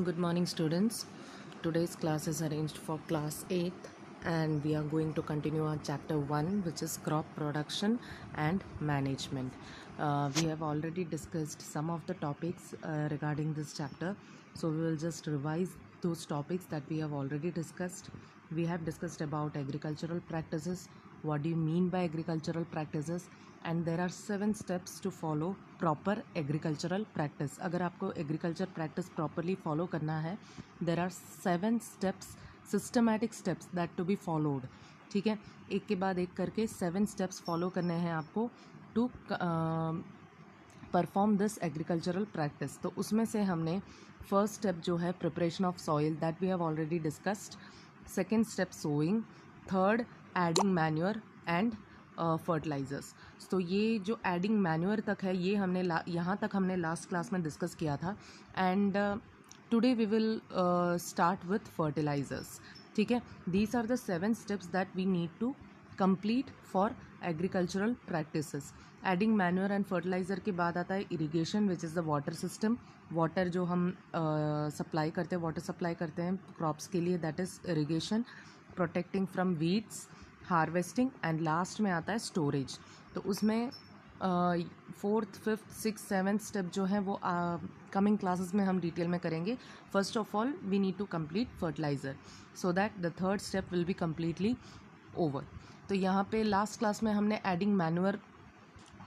Good morning, students. Today's class is arranged for class 8th, and we are going to continue our chapter 1, which is crop production and management. We have already discussed some of the topics regarding this chapter, so we will just revise those topics that we have already discussed. We have discussed about agricultural practices. What do you mean by agricultural practices? And there are 7 steps to follow proper agricultural practice. अगर आपको agriculture practice properly follow करना है, there are 7 steps, systematic steps that to be followed. ठीक है, एक के बाद एक करके 7 स्टेप्स फॉलो करने हैं आपको to perform this agricultural practice. तो उसमें से हमने फर्स्ट स्टेप जो है preparation of soil, that we have already discussed. Second step sowing, third adding manure and fertilizers. तो ये जो एडिंग मैन्योर तक है, ये हमने यहाँ तक हमने लास्ट क्लास में डिस्कस किया था. And today we will start with fertilizers. ठीक है, these are the 7 steps that we need to complete for agricultural practices. Adding manure and fertilizer के बाद आता है irrigation, which is the water system. Water जो हम सप्लाई करते हैं, वाटर सप्लाई करते हैं क्रॉप्स के लिए, that is irrigation. Protecting from weeds, harvesting, and last में आता है स्टोरेज. तो उसमें 4th, 5th, 6th, 7th step जो है वो कमिंग क्लासेस में हम डिटेल में करेंगे. First of all we need to complete fertilizer so that the third step will be completely over. तो यहाँ पे लास्ट क्लास में हमने एडिंग मैन्योर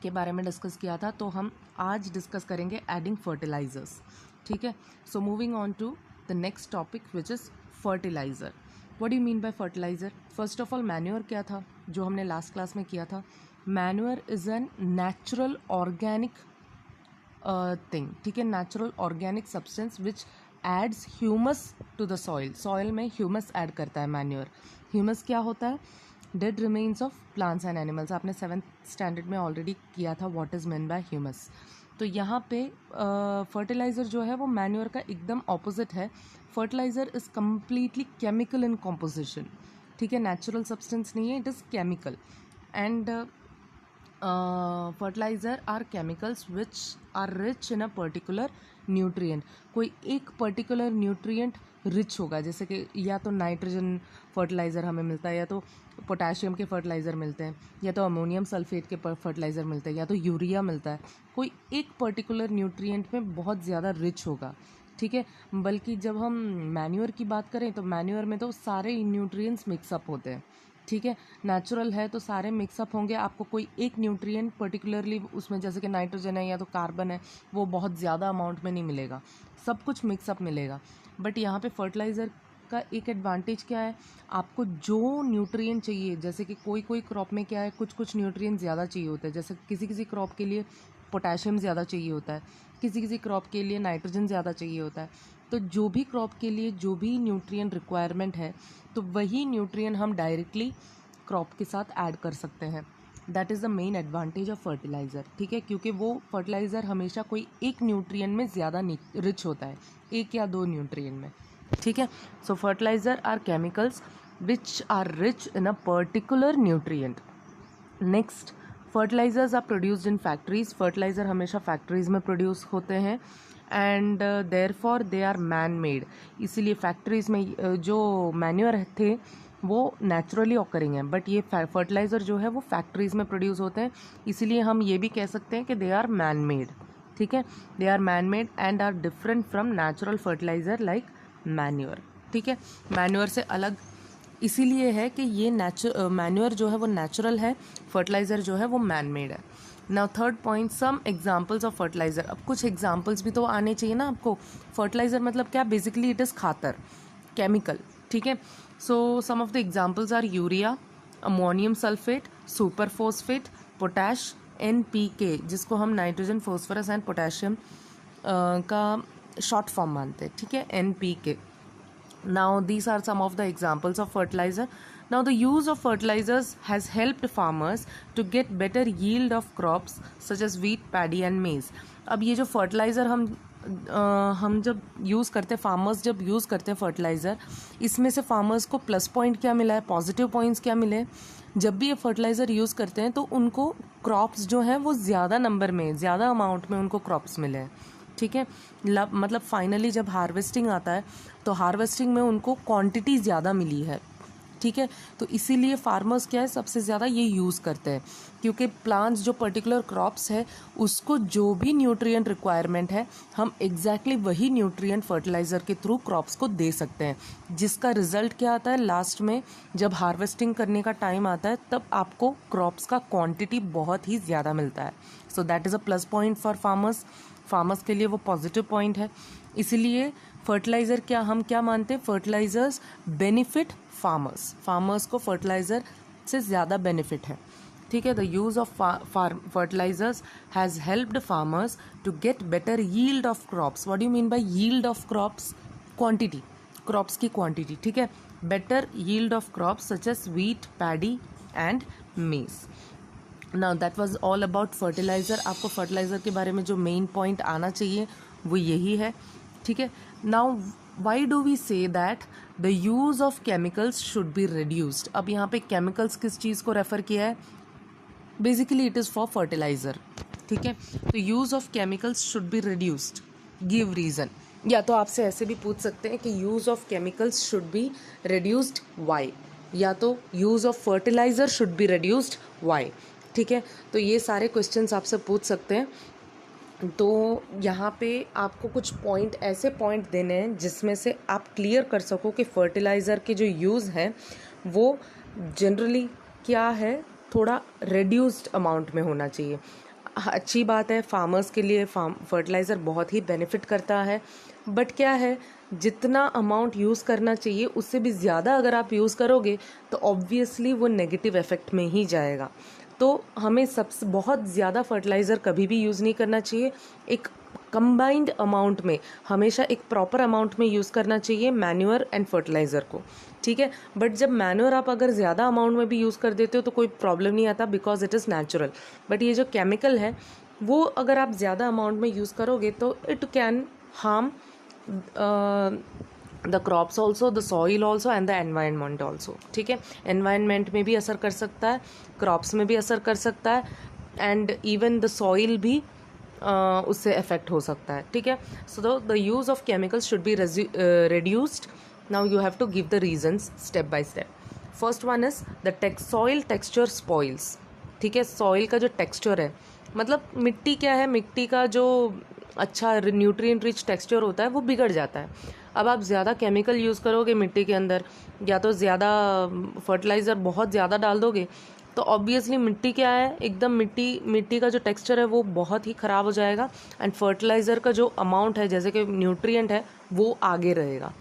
के बारे में डिस्कस किया था, तो हम आज डिस्कस करेंगे एडिंग फर्टिलाइज़र्स. ठीक है, so moving on to the next topic which is fertilizer. What do you mean by fertilizer? First of all manure क्या था जो हमने लास्ट क्लास में किया था? Manure is an natural organic thing. ठीक है, natural organic substance which adds humus to the soil. Soil में ह्यूमस ऐड करता है मैन्योर. ह्यूमस क्या होता है? Dead remains of plants and animals. आपने 7th स्टैंडर्ड में ऑलरेडी किया था what is mean by humus. तो यहाँ पे फर्टिलाइज़र जो है वो मैन्योर का एकदम ऑपोजिट है. Fertilizer is completely chemical in composition. ठीक है, नेचुरल सब्सटेंस नहीं है, it is chemical. And fertilizer are chemicals which are rich in a particular nutrient. कोई एक पर्टिकुलर न्यूट्रिएंट रिच होगा, जैसे कि या तो नाइट्रोजन फर्टिलाइज़र हमें मिलता है, या तो पोटेशियम के फर्टिलाइज़र मिलते हैं, या तो अमोनियम सल्फेट के फर्टिलाइज़र मिलते हैं, या तो यूरिया मिलता है. कोई एक पर्टिकुलर न्यूट्रिएंट में बहुत ज़्यादा रिच होगा. ठीक है, बल्कि जब हम मैन्योर की बात करें तो मैन्योर में तो सारे न्यूट्रिएंट्स मिक्सअप होते हैं. ठीक है, नेचुरल है तो सारे मिक्सअप होंगे. आपको कोई एक न्यूट्रिएंट पर्टिकुलरली उसमें, जैसे कि नाइट्रोजन है या तो कार्बन है, वो बहुत ज़्यादा अमाउंट में नहीं मिलेगा, सब कुछ मिक्सअप मिलेगा. बट यहाँ पे फर्टिलाइज़र का एक एडवांटेज क्या है? आपको जो न्यूट्रिएंट चाहिए, जैसे कि कोई कोई क्रॉप में क्या है, कुछ कुछ न्यूट्रिएंट ज़्यादा चाहिए होता है. जैसे किसी किसी क्रॉप के लिए पोटेशियम ज़्यादा चाहिए होता है, किसी किसी क्रॉप के लिए नाइट्रोजन ज़्यादा चाहिए होता है. तो जो भी क्रॉप के लिए जो भी न्यूट्रिएंट रिक्वायरमेंट है, तो वही न्यूट्रिएंट हम डायरेक्टली क्रॉप के साथ ऐड कर सकते हैं. That is the main advantage of fertiliser. ठीक है, क्योंकि वो फर्टिलाइज़र हमेशा कोई एक न्यूट्रिएंट में ज़्यादा रिच होता है, एक या दो न्यूट्रिएंट में. ठीक है, so fertiliser are chemicals which are rich in a particular nutrient. Next, fertilisers are produced in factories. Fertiliser हमेशा फैक्ट्रीज़ में प्रोड्यूस होते हैं. And therefore they are man made. इसीलिए फैक्ट्रीज़ में जो मैन्योर थे वो नेचुरली ऑकरिंग है, बट ये फर्टिलाइज़र जो है वो फैक्ट्रीज़ में प्रोड्यूस होते हैं. इसीलिए हम ये भी कह सकते हैं कि दे आर मैन मेड. ठीक है, they are man made and are different from natural fertilizer like manure. ठीक है, मैन्योर से अलग इसीलिए है कि ये मैन्योर जो है वो नेचुरल है, फर्टिलाइज़र जो है वो मैन मेड है. Now third point, some examples of fertilizer. अब कुछ एग्जाम्पल्स भी तो आने चाहिए ना आपको. फर्टिलाइज़र मतलब क्या? बेसिकली इट इज़ खातर, केमिकल. ठीक है, so some of the examples are urea, ammonium sulphate, super phosphate, potash, NPK, जिसको हम नाइट्रोजन, फॉस्फोरस एंड पोटेशियम का शॉर्ट फॉर्म मानते हैं. ठीक है, NPK. Now these are some of the examples of fertilizer. Now the use of fertilizers has helped farmers to get better yield of crops such as wheat, paddy and maize. अब ये जो fertiliser हम जब use करते हैं, farmers जब use करते हैं फर्टिलाइज़र, इसमें से फार्मर्स को प्लस पॉइंट क्या मिला है, पॉजिटिव पॉइंट्स क्या मिले? जब भी ये फर्टिलाइज़र यूज़ करते हैं तो उनको क्रॉप्स जो हैं वो ज़्यादा नंबर में, ज़्यादा अमाउंट में उनको क्रॉप्स मिले हैं. ठीक है। मतलब फाइनली जब हार्वेस्टिंग आता है तो हार्वेस्टिंग में उनको क्वांटिटी ज़्यादा मिली है, ठीक है। तो इसीलिए फार्मर्स क्या है सबसे ज़्यादा ये यूज़ करते हैं, क्योंकि प्लांट्स जो पर्टिकुलर क्रॉप्स है उसको जो भी न्यूट्रिएंट रिक्वायरमेंट है हम एग्जैक्टली वही न्यूट्रिएंट फर्टिलाइज़र के थ्रू क्रॉप्स को दे सकते हैं, जिसका रिजल्ट क्या आता है लास्ट में जब हार्वेस्टिंग करने का टाइम आता है तब आपको क्रॉप्स का क्वांटिटी बहुत ही ज़्यादा मिलता है। So that is a plus point for farmers के लिए वो पॉजिटिव पॉइंट है। इसीलिए फर्टिलाइज़र हम क्या मानते हैं, फर्टिलाइजर्स बेनिफिट फार्मर्स को फर्टिलाइज़र से ज़्यादा बेनिफिट है, ठीक है। The use of fertilizers has helped farmers to get better yield of crops. What do you mean by yield of crops? Quantity, crops की क्वांटिटी, ठीक है। Better yield of crops such as wheat, paddy and maize. Now that was all about fertilizer. आपको fertilizer के बारे में जो main point आना चाहिए वो यही है, ठीक है। Now why do we say that the use of chemicals should be reduced? अब यहाँ पे केमिकल्स किस चीज़ को रेफर किया है? Basically it is for fertilizer, ठीक है। तो use of chemicals should be reduced, give reason. या तो आपसे ऐसे भी पूछ सकते हैं कि use of chemicals should be reduced why, या तो use of fertilizer should be reduced why, ठीक है। तो ये सारे क्वेश्चंस आपसे पूछ सकते हैं। तो यहाँ पे आपको कुछ पॉइंट ऐसे पॉइंट देने हैं जिसमें से आप क्लियर कर सको कि फर्टिलाइज़र के जो यूज़ हैं वो जनरली क्या है, थोड़ा रिड्यूस्ड अमाउंट में होना चाहिए। अच्छी बात है, फार्मर्स के लिए फर्टिलाइज़र बहुत ही बेनिफिट करता है, बट क्या है जितना अमाउंट यूज़ करना चाहिए उससे भी ज़्यादा अगर आप यूज़ करोगे तो ऑब्वियसली वो नेगेटिव इफ़ेक्ट में ही जाएगा। तो हमें सबसे बहुत ज़्यादा फर्टिलाइज़र कभी भी यूज़ नहीं करना चाहिए। एक कंबाइंड अमाउंट में, हमेशा एक प्रॉपर अमाउंट में यूज़ करना चाहिए मैन्योर एंड फर्टिलाइज़र को, ठीक है। बट जब मैन्योर आप अगर ज़्यादा अमाउंट में भी यूज़ कर देते हो तो कोई प्रॉब्लम नहीं आता, because it is natural. But ये जो केमिकल है वो अगर आप ज़्यादा अमाउंट में यूज़ करोगे तो it can harm the crops also, the soil also and the environment also, ठीक है। एनवायरनमेंट में भी असर कर सकता है, क्रॉप्स में भी असर कर सकता है, एंड इवन द सॉइल भी उससे अफेक्ट हो सकता है, ठीक है। So the use of chemicals should be reduced. Now you have to give the reasons step by step. First one is the soil texture spoils, ठीक है। सॉइल का जो टेक्सचर है, मतलब मिट्टी क्या है, मिट्टी का जो अच्छा न्यूट्रिएंट रिच टेक्सचर होता है वो बिगड़ जाता है। अब आप ज़्यादा केमिकल यूज़ करोगे मिट्टी के अंदर, या तो ज़्यादा फर्टिलाइज़र बहुत ज़्यादा डाल दोगे तो ऑब्वियसली मिट्टी क्या है, एकदम मिट्टी का जो टेक्सचर है वो बहुत ही ख़राब हो जाएगा, एंड फर्टिलाइज़र का जो अमाउंट है जैसे कि न्यूट्रिएंट है वो आगे रहेगा,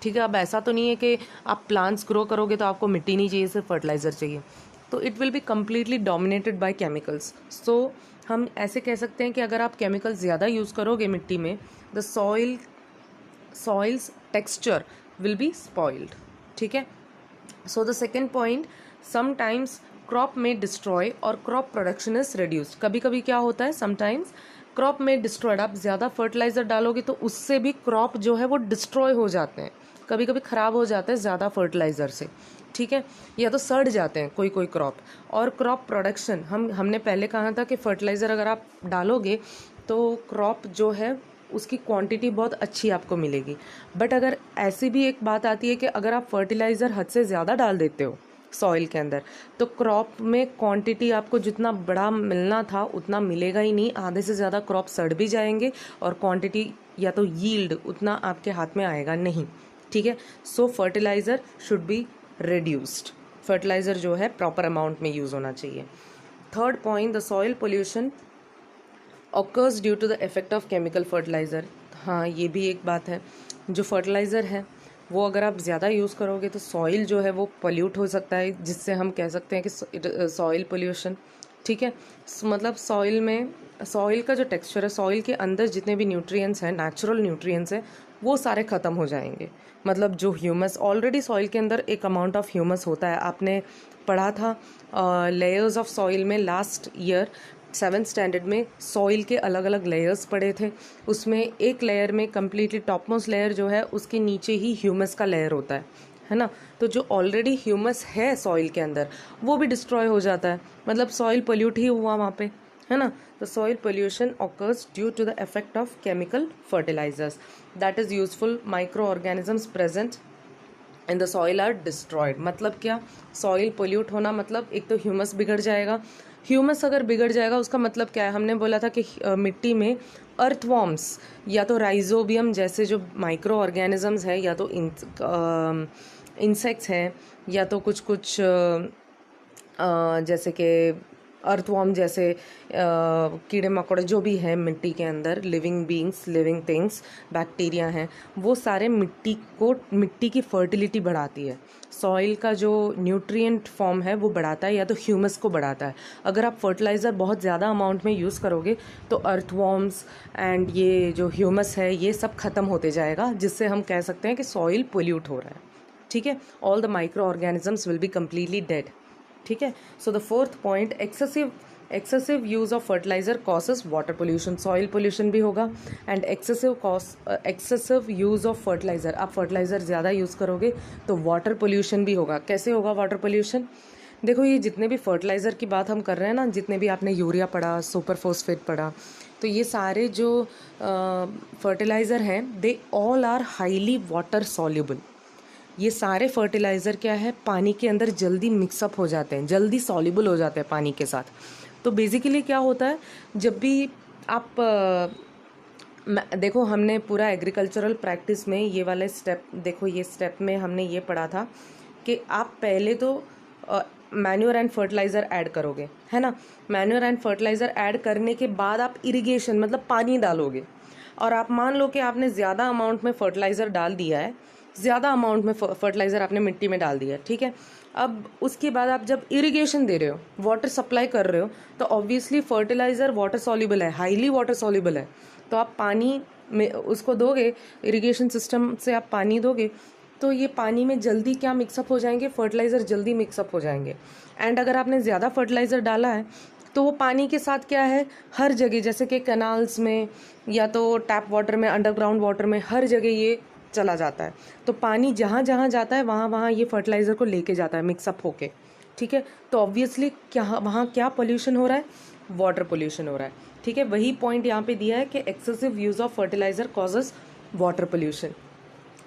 ठीक है। अब ऐसा तो नहीं है कि आप प्लांट्स ग्रो करोगे तो आपको मिट्टी नहीं चाहिए, सिर्फ फर्टिलाइज़र चाहिए, तो it will be completely dominated by chemicals. So हम ऐसे कह सकते हैं कि अगर आप केमिकल ज़्यादा यूज़ करोगे मिट्टी में, the soil's texture will be spoiled, ठीक है। So the second point, sometimes crop may destroy or crop production is reduced। कभी कभी क्या होता है, sometimes crop may destroyed, आप ज़्यादा फर्टिलाइज़र डालोगे तो उससे भी क्रॉप जो है वो डिस्ट्रॉय हो जाते हैं, कभी कभी ख़राब हो जाते हैं ज़्यादा फर्टिलाइज़र से, ठीक है, या तो सड़ जाते हैं कोई क्रॉप। और क्रॉप प्रोडक्शन, हमने पहले कहा था कि फर्टिलाइज़र अगर आप डालोगे तो क्रॉप जो है उसकी क्वांटिटी बहुत अच्छी आपको मिलेगी। बट अगर ऐसी भी एक बात आती है कि अगर आप फर्टिलाइज़र हद से ज़्यादा डाल देते हो सॉइल के अंदर तो क्रॉप में क्वांटिटी आपको जितना बड़ा मिलना था उतना मिलेगा ही नहीं, आधे से ज़्यादा क्रॉप सड़ भी जाएंगे और क्वांटिटी या तो यील्ड उतना आपके हाथ में आएगा नहीं, ठीक है। So fertiliser should be reduced, fertiliser जो है प्रॉपर अमाउंट में यूज़ होना चाहिए। Third point, the soil pollution occurs due to the effect of chemical fertiliser. हाँ, ये भी एक बात है, जो फर्टिलाइज़र है वो अगर आप ज़्यादा यूज़ करोगे तो सॉइल जो है वो पोल्यूट हो सकता है, जिससे हम कह सकते हैं कि सॉइल पोल्यूशन, ठीक है। मतलब सॉइल का जो टेक्सचर है, सॉइल के अंदर जितने भी न्यूट्रिएंट्स हैं, नेचुरल न्यूट्रिएंट्स हैं, वो सारे ख़त्म हो जाएंगे। मतलब जो ह्यूमस, ऑलरेडी सॉइल के अंदर एक अमाउंट ऑफ ह्यूमस होता है, आपने पढ़ा था लेयर्स ऑफ सॉइल में लास्ट ईयर 7th स्टैंडर्ड में सॉइल के अलग अलग लेयर्स पड़े थे। उसमें एक लेयर में कम्प्लीटली टॉपमोस्ट लेयर जो है उसके नीचे ही ह्यूमस का लेयर होता है ना। तो जो ऑलरेडी ह्यूमस है सॉइल के अंदर वो भी डिस्ट्रॉय हो जाता है, मतलब सॉइल पोल्यूट ही हुआ वहाँ पे, है ना. The soil pollution occurs due to the effect of chemical fertilizers that is useful micro organisms present in the soil are destroyed. मतलब क्या, सॉइल पोल्यूट होना मतलब एक तो ह्यूमस बिगड़ जाएगा. ह्यूमस अगर बिगड़ जाएगा उसका मतलब क्या है, हमने बोला था कि मिट्टी में अर्थवॉर्म्स या तो राइजोबियम जैसे जो माइक्रो ऑर्गेनिजम्स है, या तो इंसेक्ट्स हैं, या तो कुछ कुछ जैसे कि अर्थवॉर्म जैसे कीड़े मकोड़े जो भी हैं मिट्टी के अंदर, living beings, living things, bacteria हैं, वो सारे मिट्टी की फर्टिलिटी बढ़ाती है. सॉइल का जो न्यूट्रिएंट फॉर्म है वो बढ़ाता है, या तो ह्यूमस को बढ़ाता है. अगर आप फर्टिलाइज़र बहुत ज़्यादा अमाउंट में यूज़ करोगे तो अर्थवॉर्म्स एंड ये जो ह्यूमस है ये सब ख़त्म होते जाएगा, जिससे हम कह सकते हैं कि सॉइल पोल्यूट हो रहा है. ठीक है, all the micro organisms will be completely dead. ठीक है. So the fourth point, excessive use of fertilizer causes water pollution. Soil pollution भी होगा and excessive use of fertilizer, आप फर्टिलाइजर ज़्यादा यूज़ करोगे तो वाटर पोल्यूशन भी होगा. कैसे होगा वाटर पोल्यूशन? देखो, ये जितने भी फर्टिलाइज़र की बात हम कर रहे हैं ना, जितने भी आपने यूरिया पढ़ा, सुपर फॉस्फेट पढ़ा, तो ये सारे जो फर्टिलाइज़र हैं they all are highly water soluble. ये सारे फर्टिलाइज़र क्या है, पानी के अंदर जल्दी मिक्सअप हो जाते हैं, जल्दी सॉल्युबल हो जाते हैं पानी के साथ. तो बेसिकली क्या होता है, जब भी आप देखो, हमने पूरा एग्रीकल्चरल प्रैक्टिस में ये वाले स्टेप, देखो ये स्टेप में हमने ये पढ़ा था कि आप पहले तो मैन्योर एंड फर्टिलाइज़र ऐड करोगे, है ना. मैन्योर एंड फर्टिलाइज़र ऐड करने के बाद आप इरिगेशन मतलब पानी डालोगे. और आप मान लो कि आपने ज़्यादा अमाउंट में फर्टिलाइज़र डाल दिया है, ज़्यादा अमाउंट में फर्टिलाइज़र आपने मिट्टी में डाल दिया है. ठीक है, अब उसके बाद आप जब इरिगेशन दे रहे हो, वाटर सप्लाई कर रहे हो, तो ऑब्वियसली फर्टिलाइज़र वाटर सॉल्युबल है, हाईली वाटर सॉल्युबल है. तो आप पानी में उसको दोगे, इरिगेशन सिस्टम से आप पानी दोगे, तो ये पानी में जल्दी क्या मिक्सअप हो जाएंगे, फर्टिलाइज़र जल्दी मिक्सअप हो जाएंगे. एंड अगर आपने ज़्यादा फर्टिलाइज़र डाला है तो वो पानी के साथ क्या है, हर जगह, जैसे कि कैनाल्स में या तो टैप वाटर में, अंडरग्राउंड वाटर में, हर जगह ये चला जाता है. तो पानी जहाँ जहाँ जाता है वहाँ वहाँ ये फर्टिलाइज़र को लेके जाता है मिक्सअप होके. ठीक है, तो ऑब्वियसली क्या वहाँ क्या पोल्यूशन हो रहा है, वाटर पोल्यूशन हो रहा है. ठीक है, वही पॉइंट यहाँ पे दिया है कि excessive use of fertilizer causes water pollution.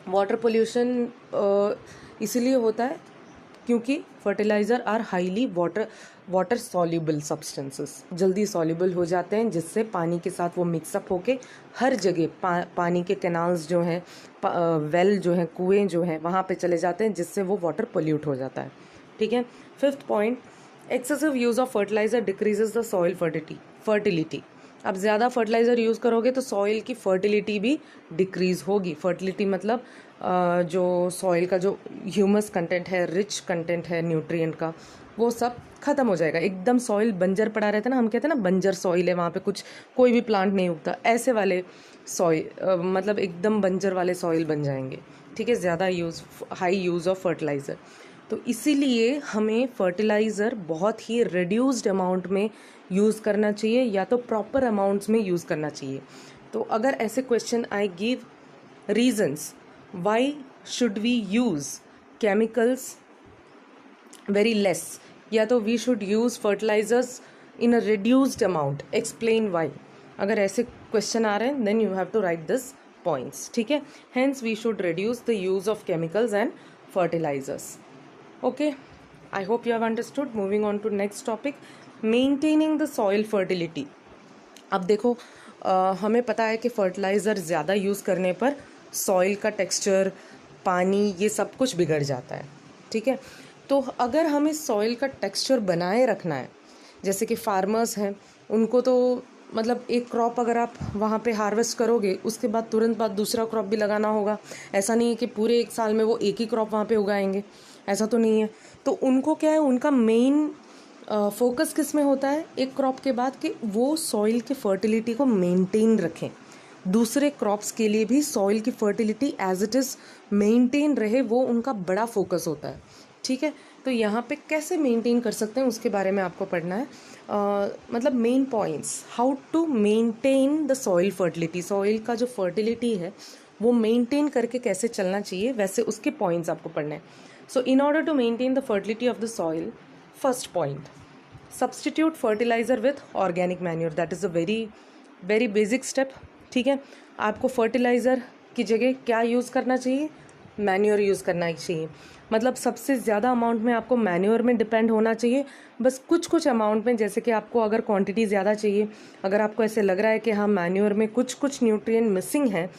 Water pollution इसीलिए होता है क्योंकि fertilizer are highly water soluble substances, जल्दी सॉल्युबल हो जाते हैं, जिससे पानी के साथ वो मिक्सअप होके हर जगह पानी के कैनाल्स जो हैं, वेल जो हैं, कुएं जो हैं, वहाँ पे चले जाते हैं, जिससे वो वाटर पोल्यूट हो जाता है. ठीक है. Fifth point, excessive use of fertiliser decreases the soil fertility. अब ज़्यादा फर्टिलाइज़र यूज़ करोगे तो सॉइल की फर्टिलिटी भी डिक्रीज़ होगी. फर्टिलिटी मतलब जो सॉइल का जो ह्यूमस कंटेंट है, रिच कंटेंट है न्यूट्रिएंट का, वो सब ख़त्म हो जाएगा. एकदम सॉइल बंजर पड़ा रहता है ना, हम कहते हैं ना बंजर सॉइल है, वहाँ पे कोई भी प्लांट नहीं उगता, ऐसे वाले सॉइल मतलब एकदम बंजर वाले सॉइल बन जाएंगे. ठीक है, ज़्यादा हाई यूज़ ऑफ फर्टिलाइज़र. तो इसीलिए हमें फर्टिलाइज़र बहुत ही रिड्यूस्ड अमाउंट में यूज़ करना चाहिए, या तो प्रॉपर अमाउंट्स में यूज़ करना चाहिए. तो अगर ऐसे क्वेश्चन आई give reasons why should we use chemicals very less, या तो we should use fertilisers in a reduced amount, explain why. अगर ऐसे क्वेश्चन आ रहे हैं then you have to write this points. ठीक है, hence we should reduce the use of chemicals and fertilisers. Okay, I hope you have understood. Moving on to next topic, maintaining the soil fertility. अब देखो, हमें पता है कि fertiliser ज़्यादा use करने पर सॉइल का टेक्सचर, पानी, ये सब कुछ बिगड़ जाता है. ठीक है, तो अगर हमें सॉइल का टेक्सचर बनाए रखना है, जैसे कि फार्मर्स हैं, उनको तो मतलब एक क्रॉप अगर आप वहाँ पे हार्वेस्ट करोगे, उसके बाद तुरंत बाद दूसरा क्रॉप भी लगाना होगा. ऐसा नहीं है कि पूरे एक साल में वो एक ही क्रॉप वहाँ पे उगाएंगे, ऐसा तो नहीं है. तो उनको क्या है, उनका मेन फोकस किस में होता है एक क्रॉप के बाद, कि वो सॉइल की फर्टिलिटी को मेंटेन रखें. दूसरे क्रॉप्स के लिए भी सॉइल की fertility as it is maintain रहे, वो उनका बड़ा फोकस होता है. ठीक है, तो यहाँ पे कैसे मेंटेन कर सकते हैं उसके बारे में आपको पढ़ना है. मतलब main points, how to maintain the soil fertility. Soil का जो फर्टिलिटी है वो मेंटेन करके कैसे चलना चाहिए, वैसे उसके पॉइंट्स आपको पढ़ने हैं. So in order to maintain the fertility of the soil, first point, substitute fertiliser with organic manure, that is a very very basic step. ठीक है, आपको फर्टिलाइज़र की जगह क्या यूज़ करना चाहिए, मैन्योर यूज़ करना चाहिए। मतलब सबसे ज़्यादा अमाउंट में आपको मैन्योर में डिपेंड होना चाहिए, बस कुछ कुछ अमाउंट में, जैसे कि आपको अगर क्वांटिटी ज़्यादा चाहिए, अगर आपको ऐसे लग रहा है कि हाँ मैन्योर में कुछ कुछ न्यूट्रिएंट मिसिंग है,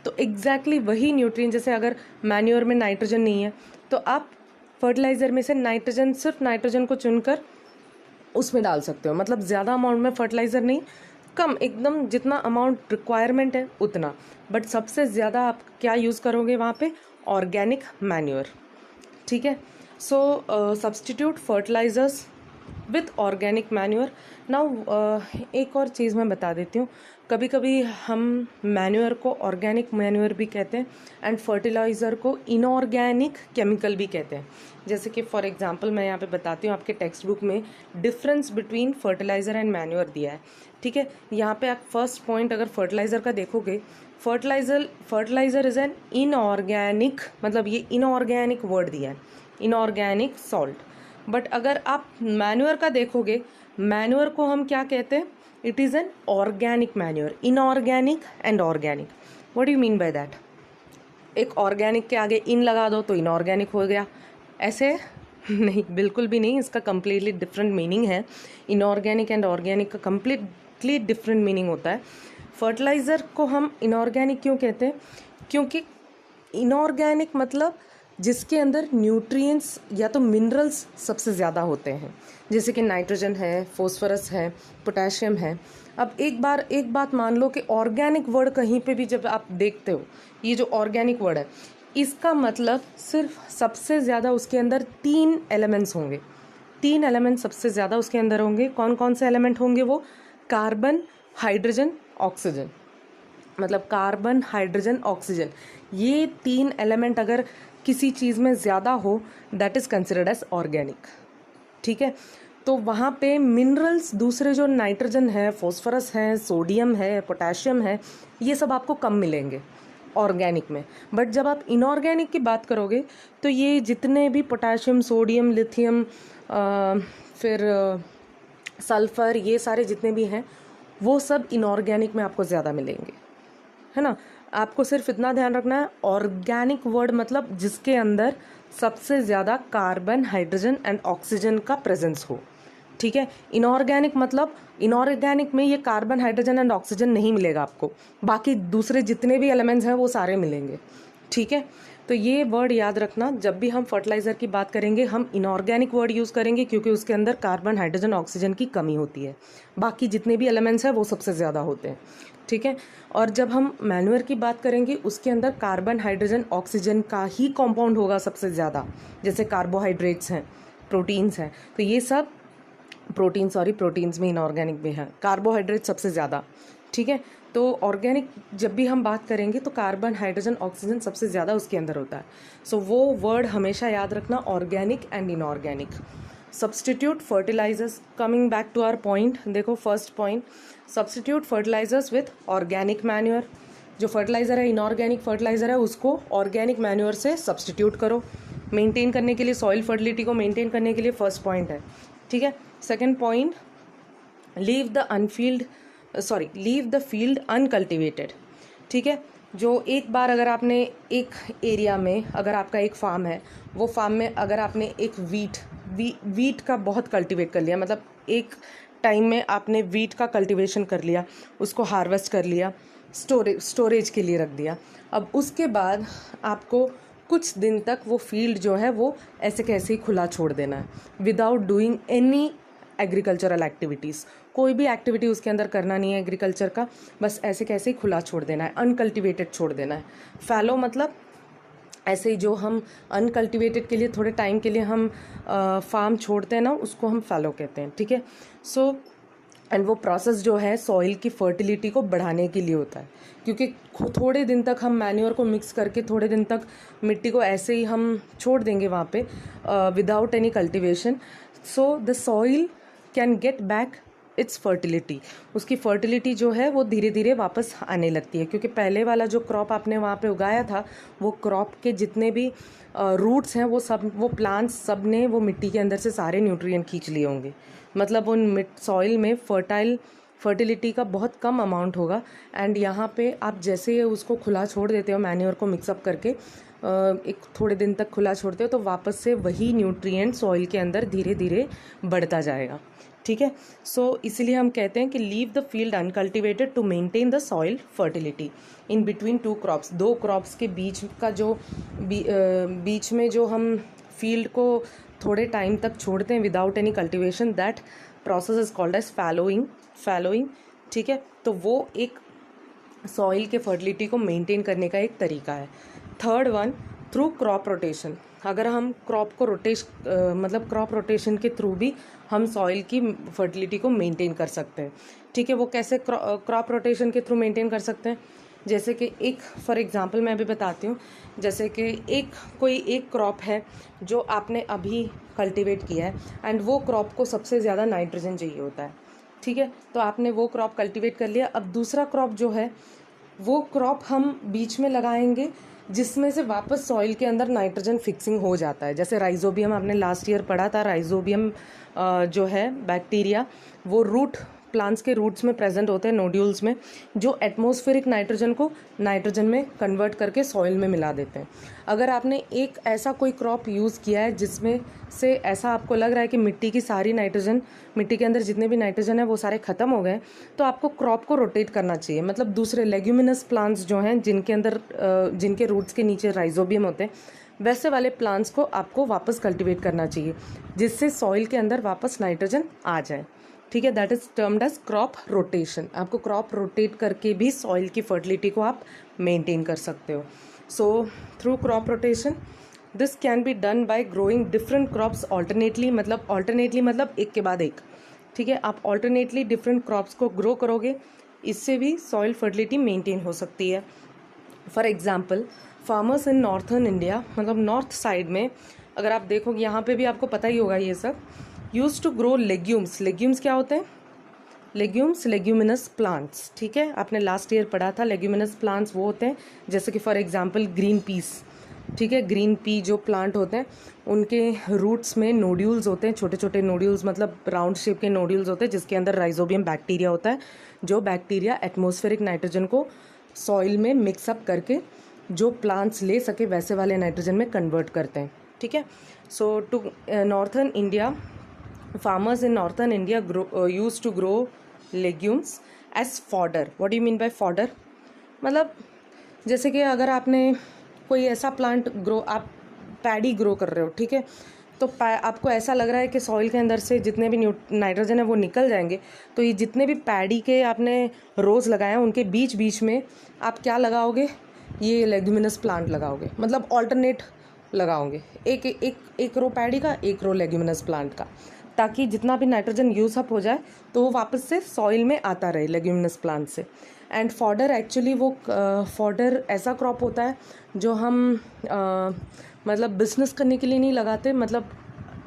तो एग्जैक्टली वही न्यूट्रिएंट, जैसे अगर मैन्योर में नाइट्रोजन नहीं है तो आप फर्टिलाइज़र में से नाइट्रोजन, सिर्फ नाइट्रोजन को चुनकर उसमें डाल सकते हो। मतलब ज़्यादा अमाउंट में फर्टिलाइज़र नहीं, कम एकदम जितना अमाउंट रिक्वायरमेंट है उतना, बट सबसे ज़्यादा आप क्या यूज़ करोगे वहाँ पे, ऑर्गेनिक मैन्योर। ठीक है, so substitute fertilisers with organic manure. Now एक और चीज़ मैं बता देती हूँ, कभी कभी हम मैन्योर को ऑर्गेनिक मैन्योर भी कहते हैं एंड फर्टिलाइज़र को इनऑर्गेनिक केमिकल भी कहते हैं। जैसे कि फॉर एग्जांपल मैं यहाँ पे बताती हूँ, आपके टेक्स्ट बुक में difference between fertiliser and manure दिया है। ठीक है, यहाँ पे आप फर्स्ट पॉइंट अगर फर्टिलाइज़र का देखोगे, फर्टिलाइज़र इज़ एन इनऑर्गेनिक, मतलब ये इनऑर्गेनिक वर्ड दिया है, इनऑर्गेनिक सॉल्ट। बट अगर आप मैन्योर का देखोगे, मैन्योर को हम क्या कहते हैं, it is an organic manure. Inorganic and organic, what do you mean by that? एक ऑर्गेनिक के आगे इन लगा दो तो इनऑर्गेनिक हो गया, ऐसे नहीं, बिल्कुल भी नहीं, इसका कम्प्लीटली डिफरेंट मीनिंग है। इनऑर्गेनिक एंड ऑर्गेनिक का कम्प्लीटली डिफरेंट मीनिंग होता है। फर्टिलाइज़र को हम इनऑर्गेनिक क्यों कहते हैं, क्योंकि इनऑर्गेनिक मतलब जिसके अंदर न्यूट्रिएंट्स या तो मिनरल्स सबसे ज़्यादा होते हैं, जैसे कि नाइट्रोजन है, फॉस्फोरस है, पोटेशियम है। अब एक बात मान लो कि ऑर्गेनिक वर्ड कहीं पे भी जब आप देखते हो, ये जो ऑर्गेनिक वर्ड है, इसका मतलब सिर्फ सबसे ज़्यादा उसके अंदर 3 एलिमेंट्स होंगे। 3 एलिमेंट सबसे ज़्यादा उसके अंदर होंगे। कौन कौन से एलिमेंट होंगे वो? Carbon, hydrogen, oxygen. मतलब कार्बन, हाइड्रोजन, ऑक्सीजन, ये 3 एलिमेंट अगर किसी चीज़ में ज़्यादा हो, that is considered as organic. ठीक है, तो वहाँ पे मिनरल्स दूसरे जो नाइट्रोजन है, फॉस्फोरस है, सोडियम है, पोटेशियम है, ये सब आपको कम मिलेंगे ऑर्गेनिक में। बट जब आप इनऑर्गेनिक की बात करोगे तो ये जितने भी पोटेशियम, सोडियम, लिथियम, फिर सल्फ़र, ये सारे जितने भी हैं वो सब इनऑर्गेनिक में आपको ज़्यादा मिलेंगे, है ना। आपको सिर्फ इतना ध्यान रखना है, ऑर्गेनिक वर्ड मतलब जिसके अंदर सबसे ज़्यादा कार्बन, हाइड्रोजन एंड ऑक्सीजन का प्रेजेंस हो। ठीक है, इनऑर्गेनिक मतलब इनऑर्गेनिक में ये कार्बन, हाइड्रोजन एंड ऑक्सीजन नहीं मिलेगा आपको, बाकी दूसरे जितने भी एलिमेंट्स हैं वो सारे मिलेंगे। ठीक है, तो ये वर्ड याद रखना, जब भी हम फर्टिलाइज़र की बात करेंगे हम इनऑर्गेनिक वर्ड यूज़ करेंगे, क्योंकि उसके अंदर कार्बन, हाइड्रोजन, ऑक्सीजन की कमी होती है, बाकी जितने भी एलिमेंट्स हैं वो सबसे ज़्यादा होते हैं। ठीक है, और जब हम मैन्योर की बात करेंगे उसके अंदर कार्बन, हाइड्रोजन, ऑक्सीजन का ही कंपाउंड होगा सबसे ज़्यादा, जैसे कार्बोहाइड्रेट्स हैं, प्रोटीन्स हैं, तो ये सब प्रोटीन्स में इनऑर्गेनिक भी हैं, कार्बोहाइड्रेट सबसे ज़्यादा। ठीक है, तो ऑर्गेनिक जब भी हम बात करेंगे तो कार्बन, हाइड्रोजन, ऑक्सीजन सबसे ज़्यादा उसके अंदर होता है। सो वो वर्ड हमेशा याद रखना, organic and inorganic. Substitute fertilisers, coming back to our point, देखो first point, substitute fertilisers with organic manure. जो फर्टिलाइज़र है, इनऑर्गेनिक फर्टिलाइज़र है, उसको ऑर्गेनिक मैन्योर से सब्सटीट्यूट करो, मेंटेन करने के लिए, सॉइल फर्टिलिटी को मेंटेन करने के लिए फर्स्ट पॉइंट है। ठीक है, second point, leave the field uncultivated. ठीक है, जो एक बार अगर आपने एक एरिया में, अगर आपका एक फार्म है, वो फार्म में अगर आपने एक वीट का बहुत कल्टिवेट कर लिया, मतलब एक टाइम में आपने वीट का कल्टिवेशन कर लिया, उसको हार्वेस्ट कर लिया, स्टोरेज के लिए रख दिया। अब उसके बाद आपको कुछ दिन तक वो फील्ड जो है वो ऐसे कैसे ही खुला छोड़ देना है, without doing any agricultural activities. कोई भी एक्टिविटी उसके अंदर करना नहीं है एग्रीकल्चर का, बस ऐसे कैसे ही खुला छोड़ देना है, अनकल्टिवेटेड छोड़ देना है। फैलो मतलब ऐसे ही जो हम अनकल्टिवेटेड के लिए थोड़े टाइम के लिए हम फार्म छोड़ते हैं ना, उसको हम फैलो कहते हैं। ठीक है, सो एंड वो प्रोसेस जो है सॉइल की फर्टिलिटी को बढ़ाने के लिए होता है, क्योंकि थोड़े दिन तक हम मैन्योर को मिक्स करके थोड़े दिन तक मिट्टी को ऐसे ही हम छोड़ देंगे वहाँ पे without any cultivation, so the soil can get back it's fertility, उसकी फर्टिलिटी जो है वो धीरे धीरे वापस आने लगती है, क्योंकि पहले वाला जो क्रॉप आपने वहाँ पे उगाया था वो क्रॉप के जितने भी रूट्स हैं वो प्लांट्स सब ने वो मिट्टी के अंदर से सारे न्यूट्रिएंट खींच लिए होंगे, मतलब उन सॉइल में फर्टिलिटी का बहुत कम अमाउंट होगा। एंड यहाँ पे आप जैसे उसको खुला छोड़ देते हो, मैन्योर को मिक्सअप करके एक थोड़े दिन तक खुला छोड़ते हो, तो वापस से वही न्यूट्रिएंट सॉइल के अंदर धीरे धीरे बढ़ता जाएगा। ठीक है, सो इसीलिए हम कहते हैं कि leave the field uncultivated to maintain the soil fertility in between two crops. दो क्रॉप्स के बीच का जो बीच में जो हम फील्ड को थोड़े टाइम तक छोड़ते हैं without any cultivation, that process is called as fallowing. ठीक है, तो वो एक सॉइल के फर्टिलिटी को मेंटेन करने का एक तरीका है। Third one, through crop rotation. अगर हम क्रॉप को मतलब क्रॉप रोटेशन के थ्रू भी हम सॉइल की फर्टिलिटी को मेंटेन कर सकते हैं। ठीक है, वो कैसे क्रॉप रोटेशन के थ्रू मेंटेन कर सकते हैं, जैसे कि एक फॉर एग्जांपल मैं अभी बताती हूँ, जैसे कि कोई एक क्रॉप है जो आपने अभी कल्टीवेट किया है एंड वो क्रॉप को सबसे ज़्यादा नाइट्रोजन चाहिए होता है। ठीक है, तो आपने वो क्रॉप कल्टीवेट कर लिया। अब दूसरा क्रॉप जो है वो क्रॉप हम बीच में लगाएंगे जिसमें से वापस सॉइल के अंदर नाइट्रोजन फिक्सिंग हो जाता है। जैसे राइजोबियम आपने लास्ट ईयर पढ़ा था, राइजोबियम जो है बैक्टीरिया, वो प्लांट्स के रूट्स में प्रेजेंट होते हैं, नोड्यूल्स में, जो एटमॉस्फेरिक नाइट्रोजन को नाइट्रोजन में कन्वर्ट करके सॉइल में मिला देते हैं। अगर आपने एक ऐसा कोई क्रॉप यूज़ किया है जिसमें से ऐसा आपको लग रहा है कि मिट्टी के अंदर जितने भी नाइट्रोजन है वो सारे ख़त्म हो गए, तो आपको क्रॉप को रोटेट करना चाहिए। मतलब दूसरे लेग्यूमिनस प्लांट्स जो हैं जिनके रूट्स के नीचे राइजोबियम होते हैं, वैसे वाले प्लांट्स को आपको वापस कल्टीवेट करना चाहिए, जिससे सॉइल के अंदर वापस नाइट्रोजन आ जाए। ठीक है, that is termed as crop rotation. आपको क्रॉप रोटेट करके भी सॉइल की फर्टिलिटी को आप मेंटेन कर सकते हो। So through crop rotation this can be done by growing different crops alternately मतलब एक के बाद एक। ठीक है, आप ऑल्टरनेटली डिफरेंट क्रॉप्स को ग्रो करोगे, इससे भी सॉइल फर्टिलिटी मेंटेन हो सकती है। For example, farmers in northern India, मतलब नॉर्थ साइड में अगर आप देखोगे, यहाँ पे भी आपको पता ही होगा ये सब, यूज टू ग्रो लेग्यूम्स क्या होते हैं? Leguminous plants. ठीक है, आपने लास्ट ईयर पढ़ा था, लेग्यूमिनस प्लांट्स वो होते हैं जैसे कि फॉर एग्जांपल ग्रीन पीस। ठीक है, ग्रीन पी जो प्लांट होते हैं उनके रूट्स में नोड्यूल्स होते हैं, छोटे छोटे नोड्यूल्स, मतलब राउंड शेप के नोड्यूल्स होते हैं, जिसके अंदर राइजोबियम बैक्टीरिया होता है, जो बैक्टीरिया एटमॉस्फेरिक नाइट्रोजन को सॉइल में मिक्सअप करके जो प्लांट्स ले सके वैसे वाले नाइट्रोजन में कन्वर्ट करते हैं। ठीक है, so to northern India, farmers in northern India used to grow legumes as fodder. What do you mean by fodder? मतलब जैसे कि अगर आपने कोई ऐसा प्लांट आप पैडी ग्रो कर रहे हो, ठीक है, तो आपको ऐसा लग रहा है कि सॉइल के अंदर से जितने भी नाइट्रोजन है वो निकल जाएंगे, तो ये जितने भी पैडी के आपने रोज़ लगाए हैं उनके बीच बीच में आप क्या लगाओगे? ये लेग्यूमिनस प्लांट लगाओगे, मतलब ऑल्टरनेट लगाओगे, एक रो पैडी का, एक रो लेग्यूमिनस प्लांट का, ताकि जितना भी नाइट्रोजन यूज अप हो जाए तो वो वापस से सॉइल में आता रहे लेग्यूमिनस प्लांट से। एंड फॉडर एक्चुअली फॉडर ऐसा क्रॉप होता है जो हम मतलब बिजनेस करने के लिए नहीं लगाते, मतलब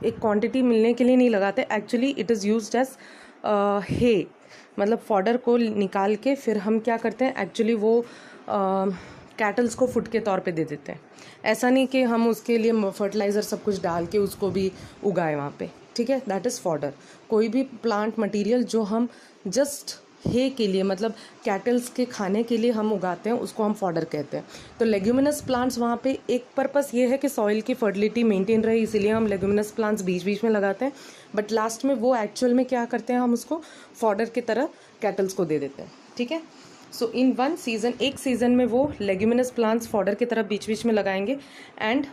एक क्वांटिटी मिलने के लिए नहीं लगाते। Actually it is used as hay, मतलब फॉडर को निकाल के फिर हम क्या करते हैं, एक्चुअली वो कैटल्स को फूड के तौर पे दे देते हैं। ऐसा नहीं कि हम उसके लिए फर्टिलाइज़र सब कुछ डाल के उसको भी उगाए वहाँ पे। ठीक है, दैट इज़ फॉडर। कोई भी प्लांट मटेरियल जो हम जस्ट हे के लिए, मतलब कैटल्स के खाने के लिए हम उगाते हैं, उसको हम फॉडर कहते हैं। तो लेग्यूमिनस प्लांट्स वहाँ पे एक पर्पस ये है कि सॉइल की फर्टिलिटी मेंटेन रहे, इसीलिए हम लेग्यूमिनस प्लांट्स बीच बीच में लगाते हैं, बट लास्ट में वो एक्चुअल में क्या करते हैं, हम उसको फॉडर की तरह कैटल्स को दे देते हैं। ठीक है, सो इन वन सीजन, एक सीजन में वो लेग्यूमिनस प्लांट्स फॉडर की तरफ बीच बीच में लगाएंगे and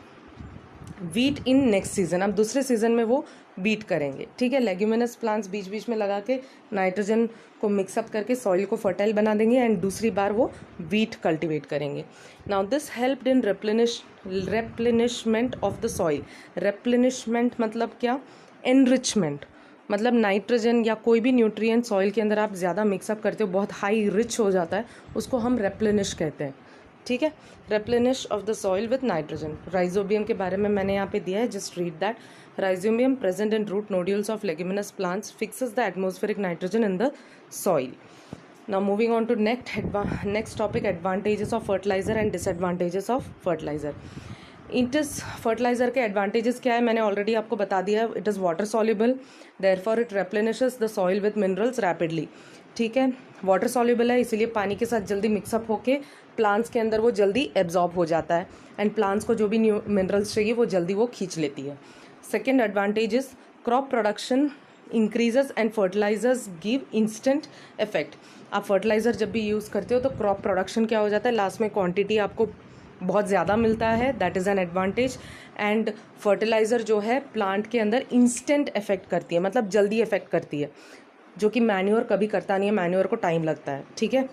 wheat in next season, अब दूसरे सीजन में वो बीट करेंगे। ठीक है, लेग्यूमिनस प्लांट्स बीच बीच में लगा के नाइट्रोजन को मिक्सअप करके सॉइल को फर्टाइल बना देंगे एंड दूसरी बार वो वीट कल्टीवेट करेंगे। Now this helped in replenishment of the soil. Replenishment मतलब क्या? एनरिचमेंट, मतलब नाइट्रोजन या कोई भी न्यूट्रिएंट सॉइल के अंदर आप ज़्यादा मिक्सअप करते हो, बहुत हाई रिच हो जाता है, उसको हम रेप्लेनिश कहते हैं। ठीक है। Replenish of the soil with nitrogen, rhizobium के बारे में मैंने यहाँ पे दिया है, just read that. Rhizobium present in root nodules of leguminous plants fixes the atmospheric nitrogen in the soil. Now moving on to next topic, advantages of fertilizer and disadvantages of fertilizer. It is fertilizer के advantages क्या है मैंने already आपको बता दिया है। It is water soluble, therefore it replenishes the soil with minerals rapidly। ठीक है, वाटर soluble है इसीलिए पानी के साथ जल्दी मिक्सअप होके प्लांट्स के अंदर वो जल्दी एब्जॉर्ब हो जाता है एंड प्लांट्स को जो भी न्यू मिनरल्स चाहिए वो जल्दी वो खींच लेती है। Second advantages, crop production increases and fertilisers give instant effect. आप फर्टिलाइज़र जब भी यूज़ करते हो तो क्रॉप प्रोडक्शन क्या हो जाता है, लास्ट में क्वांटिटी आपको बहुत ज़्यादा मिलता है, that is an advantage. And fertiliser जो है प्लांट के अंदर इंस्टेंट इफेक्ट करती है, मतलब जल्दी इफेक्ट करती है, जो कि मैन्योर कभी करता नहीं है, मैन्योर को टाइम लगता है। ठीक है।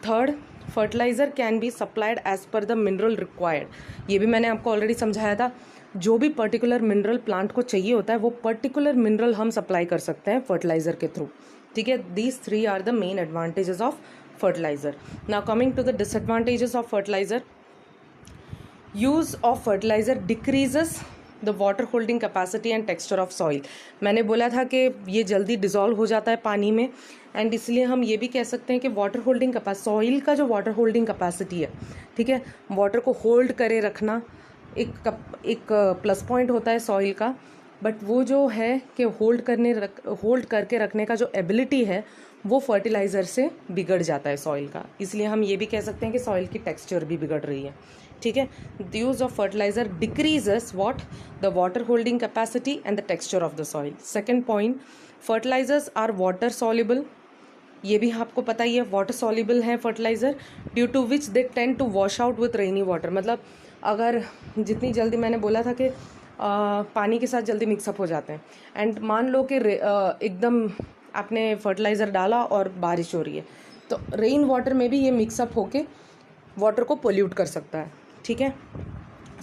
Third, fertiliser can be supplied as per the mineral required. ये भी मैंने आपको ऑलरेडी समझाया था, जो भी पर्टिकुलर मिनरल प्लांट को चाहिए होता है वो पर्टिकुलर मिनरल हम सप्लाई कर सकते हैं फर्टिलाइज़र के थ्रू। ठीक है, these three are the main advantages of fertiliser. Now coming to the disadvantages of fertiliser, use of fertiliser decreases the water holding capacity and texture of soil. मैंने बोला था कि ये जल्दी डिज़ोल्व हो जाता है पानी में एंड इसलिए हम ये भी कह सकते हैं कि वाटर होल्डिंग कैपेसिटी, सॉइल का जो वाटर होल्डिंग कैपेसिटी है, ठीक है, वाटर को होल्ड करे रखना एक प्लस पॉइंट होता है सॉइल का, बट वो जो है कि होल्ड करके रखने का जो एबिलिटी है वो फर्टिलाइज़र से बिगड़ जाता है सॉइल का, इसलिए हम ये भी कह सकते हैं कि सॉइल की टेक्सचर भी बिगड़ रही है। ठीक है, the use of fertiliser decreases what, the water holding capacity and the texture of the soil. Second point, fertilisers are water soluble, ये भी आपको पता ही है, वाटर सॉल्युबल है fertiliser, due to which they tend to wash out with rainy water. मतलब अगर जितनी जल्दी, मैंने बोला था कि पानी के साथ जल्दी मिक्सअप हो जाते हैं एंड मान लो कि एकदम आपने फर्टिलाइज़र डाला और बारिश हो रही है तो रेन वाटर में भी ये मिक्सअप होके वाटर को पोल्यूट कर सकता है। ठीक है।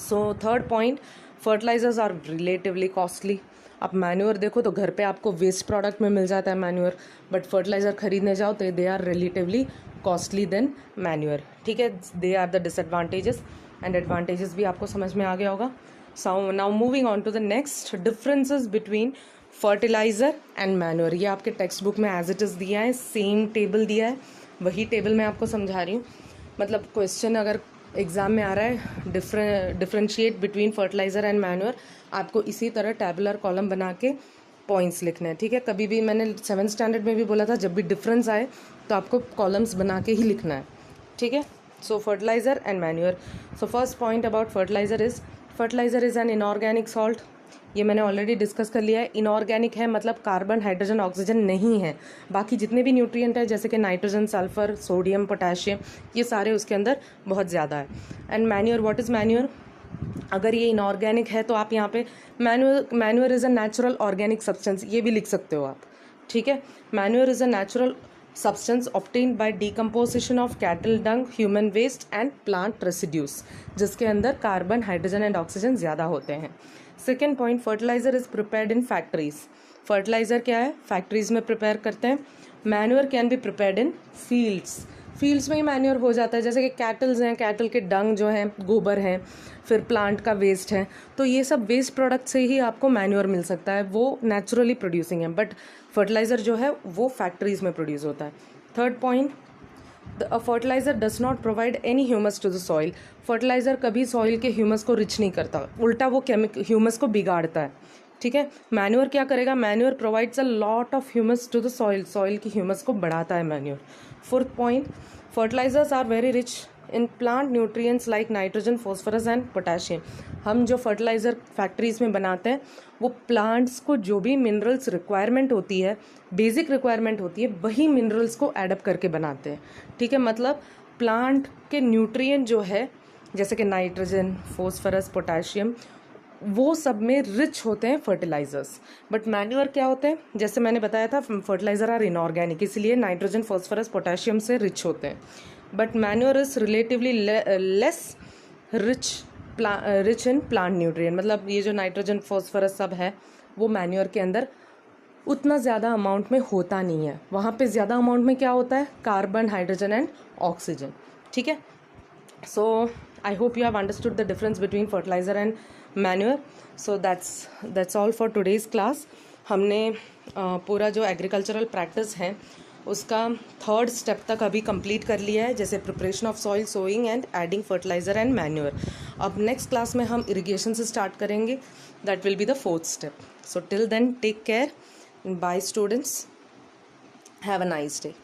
So third point, fertilisers are relatively costly. आप मैन्योर देखो तो घर पे आपको वेस्ट प्रोडक्ट में मिल जाता है मैन्योर, बट फर्टिलाइज़र खरीदने जाओ तो they are relatively costly than manure. ठीक है, they are the disadvantages and advantages भी आपको समझ में आ गया होगा। So now moving on to the next, differences between fertiliser and manure. ये आपके टेक्स्ट बुक में एज इट इज़ दिया है, सेम टेबल दिया है, वही टेबल मैं आपको समझा रही हूँ। मतलब क्वेश्चन अगर एग्ज़ाम में आ रहा है differentiate between fertiliser and manure, आपको इसी तरह टैबुलर कॉलम बना के पॉइंट्स लिखने हैं। ठीक है, कभी भी मैंने 7th स्टैंडर्ड में भी बोला था जब भी डिफरेंस आए तो आपको कॉलम्स बना के ही लिखना है। ठीक है, so fertiliser and manure. So first point about fertiliser is an inorganic salt. ये मैंने ऑलरेडी डिस्कस कर लिया है। इनऑर्गेनिक है मतलब कार्बन, हाइड्रोजन, ऑक्सीजन नहीं है, बाकी जितने भी न्यूट्रिएंट है जैसे कि नाइट्रोजन, सल्फर, सोडियम, पोटेशियम, ये सारे उसके अंदर बहुत ज़्यादा है। And manure, what is manure? अगर ये इनऑर्गेनिक है तो आप यहाँ पे manure is a natural organic substance, ये भी लिख सकते हो आप। ठीक है, manure is a natural substance obtained by decomposition of cattle dung, human waste and plant residues, जिसके अंदर कार्बन, हाइड्रोजन एंड ऑक्सीजन ज़्यादा होते हैं। Second point, fertiliser is prepared in factories. Fertiliser क्या है, फैक्ट्रीज में प्रिपेयर करते हैं। Manure can be prepared in fields में ही मैन्योर हो जाता है, जैसे कि कैटल्स हैं, कैटल के डंग जो हैं, गोबर हैं, फिर प्लांट का वेस्ट है, तो ये सब वेस्ट प्रोडक्ट से ही आपको मैन्योर मिल सकता है, वो नेचुरली प्रोड्यूसिंग है, बट फर्टिलाइज़र जो है वो फैक्ट्रीज में प्रोड्यूस होता है। Third point, the fertiliser does not provide any humus to the soil. Fertiliser कभी सॉइल के ह्यूमस को रिच नहीं करता, उल्टा वो ह्यूमस को बिगाड़ता है। ठीक है, मैन्योर क्या करेगा, manure provides a lot of humus to the soil की ह्यूमस को बढ़ाता है manure. Fourth point, fertilisers are very rich in plant nutrients like nitrogen, phosphorus and potassium. हम जो फर्टिलाइज़र फैक्ट्रीज में बनाते हैं वो प्लांट्स को जो भी मिनरल्स रिक्वायरमेंट होती है, बेसिक रिक्वायरमेंट होती है, वही मिनरल्स को एडअप करके बनाते हैं। ठीक है, मतलब प्लांट के न्यूट्रिएंट जो है जैसे कि नाइट्रोजन, फॉस्फोरस, पोटेशियम, वो सब में रिच होते हैं फर्टिलाइजर्स। बट मैन्योर क्या होते हैं, जैसे मैंने बताया था फर्टिलाइजर आर इनऑर्गेनिक, इसलिए नाइट्रोजन, फॉस्फोरस, पोटेशियम से रिच होते हैं। But manure is relatively less rich in plant nutrient. मतलब ये जो नाइट्रोजन, फॉस्फोरस सब है वो मैन्योर के अंदर उतना ज़्यादा अमाउंट में होता नहीं है। वहाँ पे ज़्यादा अमाउंट में क्या होता है, कार्बन, हाइड्रोजन एंड ऑक्सीजन। ठीक है, So I hope you have understood the difference between fertilizer and manure. So that's all for today's class. हमने पूरा जो एग्रीकल्चरल प्रैक्टिस है उसका 3rd स्टेप तक अभी कंप्लीट कर लिया है, जैसे preparation of soil, sowing and adding fertiliser and manure. अब नेक्स्ट क्लास में हम इरिगेशन से स्टार्ट करेंगे. That will be the 4th step. So till then take care. Bye students. Have a nice day.